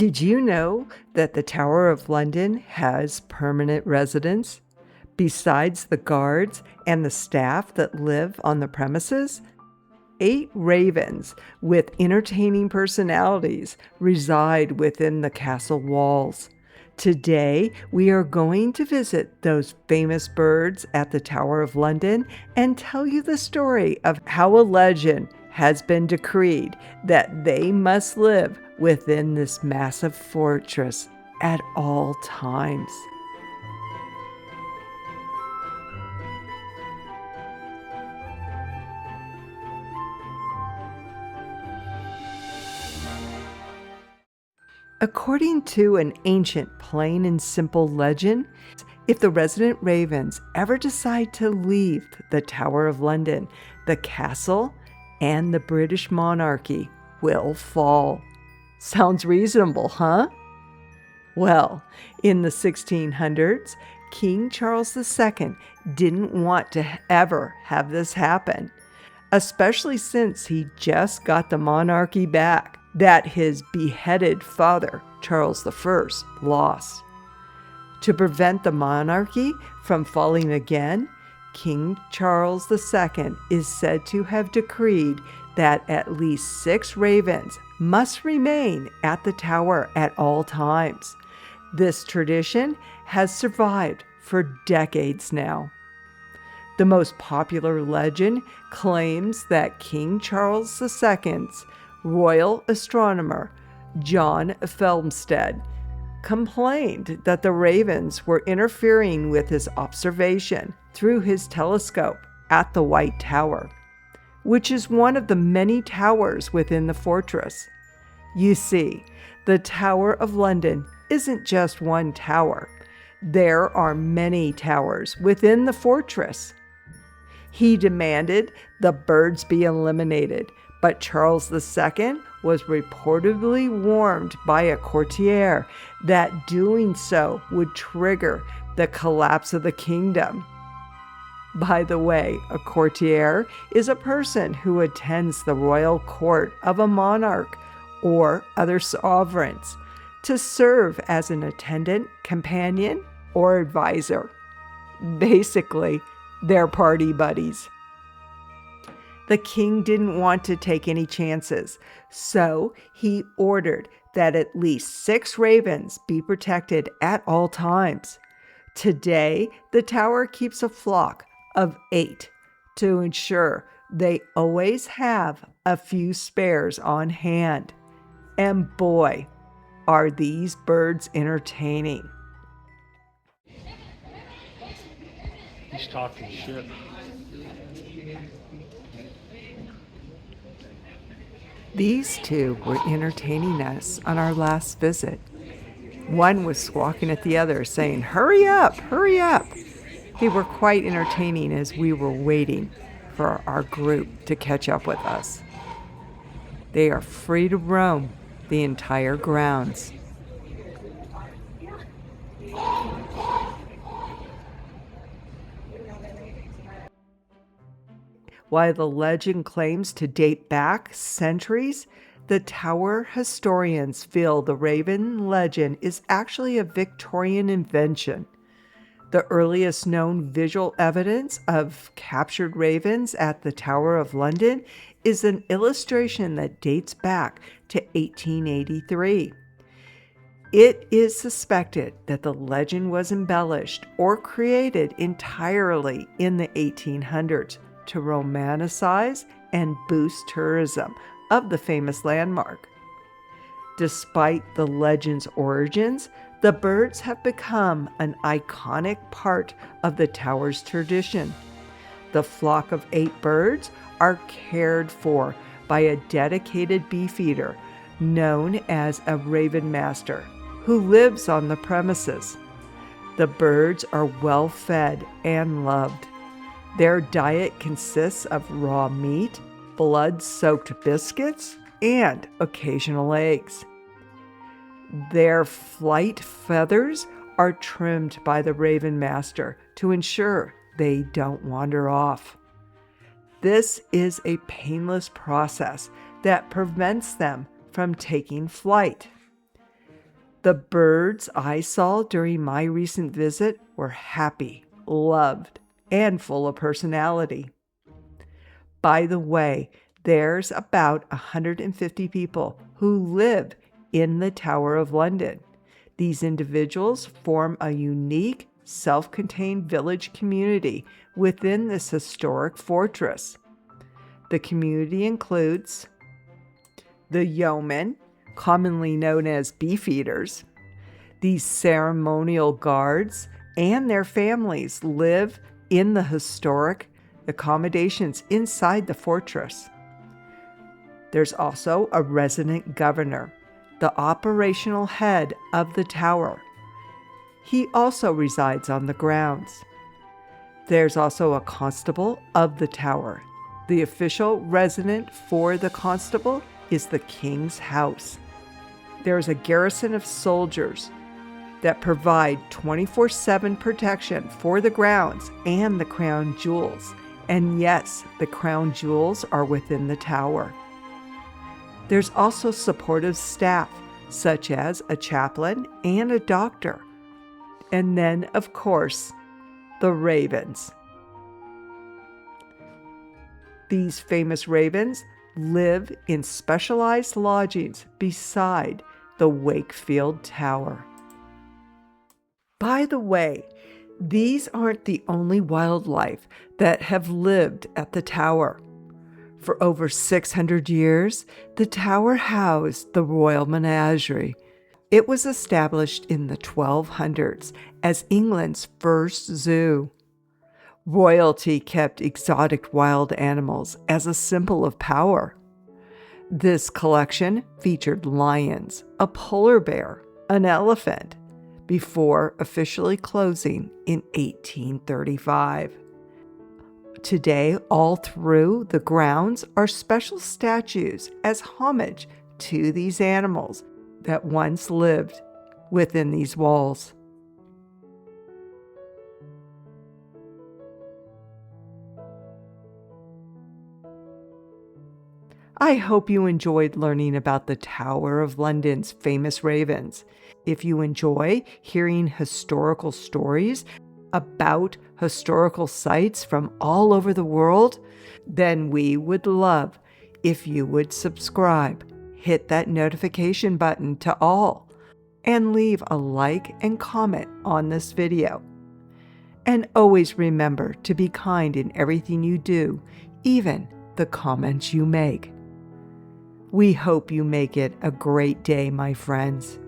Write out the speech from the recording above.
Did you know that the Tower of London has permanent residents? Besides the guards and the staff that live on the premises, 8 ravens with entertaining personalities reside within the castle walls. Today, we are going to visit those famous birds at the Tower of London and tell you the story of how a legend has been decreed that they must live within this massive fortress at all times. According to an ancient plain and simple legend, if the resident ravens ever decide to leave the Tower of London, the castle and the British monarchy will fall. Sounds reasonable, huh? Well, in the 1600s, King Charles II didn't want to ever have this happen, especially since he just got the monarchy back that his beheaded father, Charles I, lost. To prevent the monarchy from falling again, King Charles II is said to have decreed that at least 6 ravens must remain at the tower at all times. This tradition has survived for decades now. The most popular legend claims that King Charles II's royal astronomer, John Felmstead, complained that the ravens were interfering with his observation through his telescope at the White Tower, which is one of the many towers within the fortress. You see, the Tower of London isn't just one tower. There are many towers within the fortress. He demanded the birds be eliminated, but Charles II was reportedly warned by a courtier that doing so would trigger the collapse of the kingdom. By the way, a courtier is a person who attends the royal court of a monarch or other sovereigns to serve as an attendant, companion, or advisor. Basically, they're party buddies. The king didn't want to take any chances, so he ordered that at least 6 ravens be protected at all times. Today, the tower keeps a flock of 8 to ensure they always have a few spares on hand. And boy, are these birds entertaining. He's talking shit. These 2 were entertaining us on our last visit. One was squawking at the other, saying, "Hurry up, hurry up." They were quite entertaining as we were waiting for our group to catch up with us. They are free to roam the entire grounds. While the legend claims to date back centuries, the tower historians feel the raven legend is actually a Victorian invention. The earliest known visual evidence of captured ravens at the Tower of London is an illustration that dates back to 1883. It is suspected that the legend was embellished or created entirely in the 1800s to romanticize and boost tourism of the famous landmark. Despite the legend's origins, the birds have become an iconic part of the tower's tradition. The flock of 8 birds are cared for by a dedicated beefeater known as a raven master who lives on the premises. The birds are well fed and loved. Their diet consists of raw meat, blood-soaked biscuits, and occasional eggs. Their flight feathers are trimmed by the raven master to ensure they don't wander off. This is a painless process that prevents them from taking flight. The birds I saw during my recent visit were happy, loved, and full of personality. By the way, there's about 150 people who live in the Tower of London. These individuals form a unique, self-contained village community within this historic fortress. The community includes the yeomen, commonly known as Beefeaters. These ceremonial guards and their families live in the historic accommodations inside the fortress. There's also a resident governor, the operational head of the tower. He also resides on the grounds. There's also a constable of the tower. The official resident for the constable is the king's house. There is a garrison of soldiers that provide 24/7 protection for the grounds and the crown jewels. And yes, the crown jewels are within the tower. There's also supportive staff, such as a chaplain and a doctor. And then, of course, the ravens. These famous ravens live in specialized lodgings beside the Wakefield Tower. By the way, these aren't the only wildlife that have lived at the tower. For over 600 years, the tower housed the royal menagerie. It was established in the 1200s as England's first zoo. Royalty kept exotic wild animals as a symbol of power. This collection featured lions, a polar bear, an elephant, before officially closing in 1835. Today, all through the grounds are special statues as homage to these animals that once lived within these walls. I hope you enjoyed learning about the Tower of London's famous ravens. If you enjoy hearing historical stories about historical sites from all over the world, then we would love if you would subscribe, hit that notification button to all, and leave a like and comment on this video. And always remember to be kind in everything you do, even the comments you make. We hope you make it a great day, my friends.